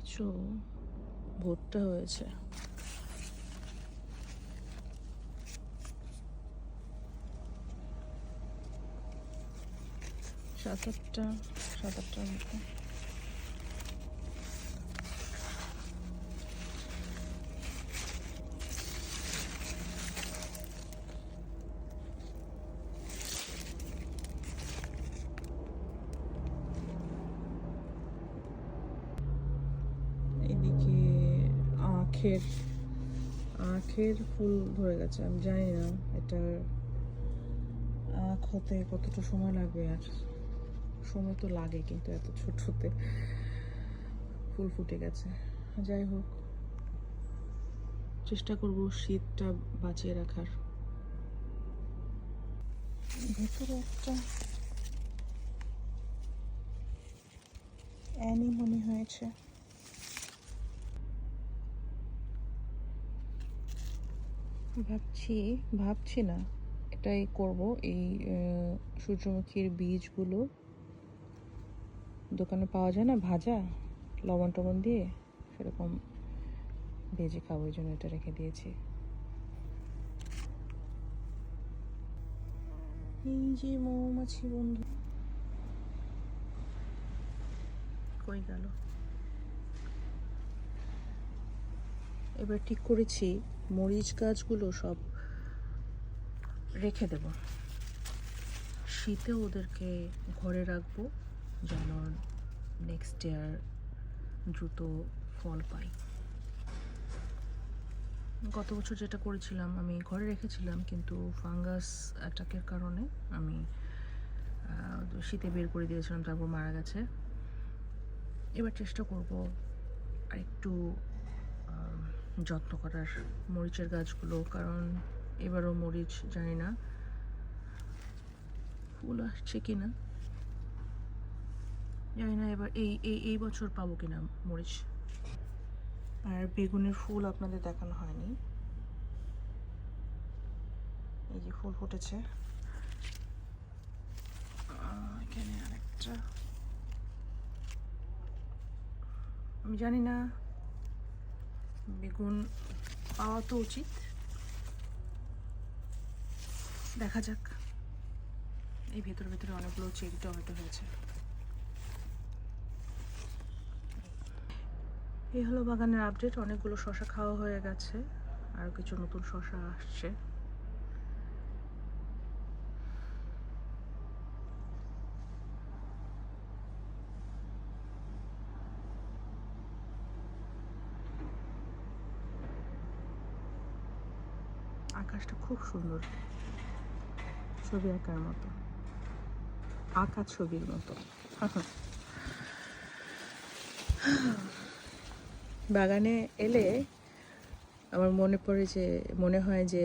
কিছু ভুট্টা হয়েছে। সাত আটটা মতো। এদিকে আখের ফুল ধরে গেছে। আমি জানি না এটার আখ হতে কতটা সময় লাগবে, আর সময় তো লাগে, কিন্তু এত ছোটতে ফুল ফুটে গেছে। যাই হোক, চেষ্টা করব শীতটা বাঁচিয়ে রাখার। ভেতরে একটা অ্যানিমনি হয়েছে। ভাবছি না এটাই করব। এই সূর্যমুখীর বীজগুলো দোকানে পাওয়া যায় না, ভাজা, লবণ টবণ দিয়ে, সেরকম ভেজে খাবো, ওই জন্য এটা রেখে দিয়েছি। এই যে মৌমাছি বন্ধু কই গেল? এবার ঠিক করেছি মরিচ গাছগুলো সব রেখে দেব, শীতে ওদেরকে ঘরে রাখবো যেন নেক্সট ইয়ার দ্রুত ফল পাই। গত বছর যেটা করেছিলাম, আমি ঘরে রেখেছিলাম, কিন্তু ফাঙ্গাস অ্যাটাকের কারণে আমি শীতে বের করে দিয়েছিলাম, তারপর মারা গেছে। এবার চেষ্টা করব আর একটু যত্ন করার মরিচের গাছগুলো, কারণ এবারও মরিচ জানি না ফুল আসছে কিনা, জানি না এবার এই বছর পাবো কিনা মরিচ। আর বেগুনের ফুল আপনাদের দেখানো হয়নি, এই যে ফুল ফুটেছে। এখানে আরেকটা, আমি জানি না, বেগুন পাওয়া তো উচিত, দেখা যাক। এই ভেতরে অনেকগুলো চেরি টমেটো হয়েছে। এই হলো বাগানের আপডেট। অনেকগুলো শশা খাওয়া হয়ে গেছে, আর কিছু নতুন শশা আসছে। আকাশটা খুব সুন্দর, ছবি আঁকার মতো, আঁকা ছবির মতো। বাগানে এলে আমার মনে হয় যে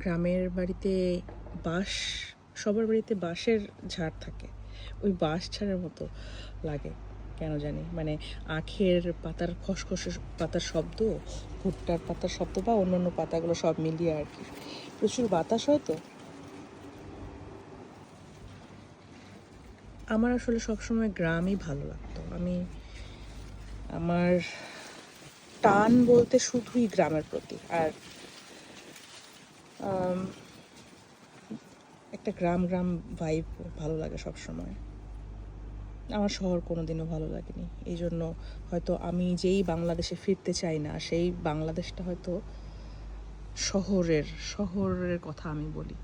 গ্রামের বাড়িতে সবার বাড়িতে বাঁশের ঝাড় থাকে, ওই বাঁশ ঝাড়ের মতো লাগে কেন জানি। মানে আখের পাতার খসখসে পাতার শব্দ, ভুট্টার পাতার শব্দ, বা অন্যান্য পাতাগুলো সব মিলিয়ে আর কি। প্রচুর বাতাস হয় তো। আমার আসলে সবসময় গ্রামই ভালো লাগতো। আমার টান বলতে শুধুই গ্রামের প্রতি, আর একটা গ্রাম ভাইব ভালো লাগে সব সময়। আমার শহর কোনোদিনও ভালো লাগেনি। এই জন্য হয়তো আমি যেই বাংলাদেশে ফিরতে চাই না, সেই বাংলাদেশটা হয়তো শহরের কথা আমি বলি।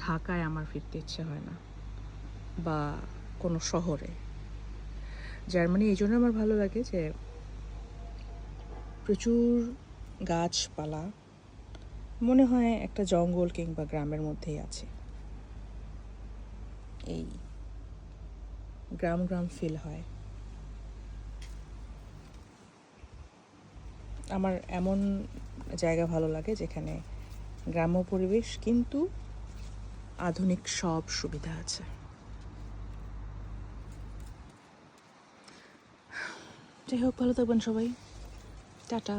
ঢাকায় আমার ফিরতে ইচ্ছে হয় না, বা কোনো শহরে। জার্মানি এই জন্য আমার ভালো লাগে যে প্রচুর গাছপালা, মনে হয় একটা জঙ্গল কিংবা গ্রামের মধ্যেই আছে। এই গ্রাম ফিল হয়। আমার এমন জায়গা ভালো লাগে যেখানে গ্রাম্য পরিবেশ কিন্তু আধুনিক সব সুবিধা আছে। যাই হোক, ভালো থাকবেন সবাই, টাটা।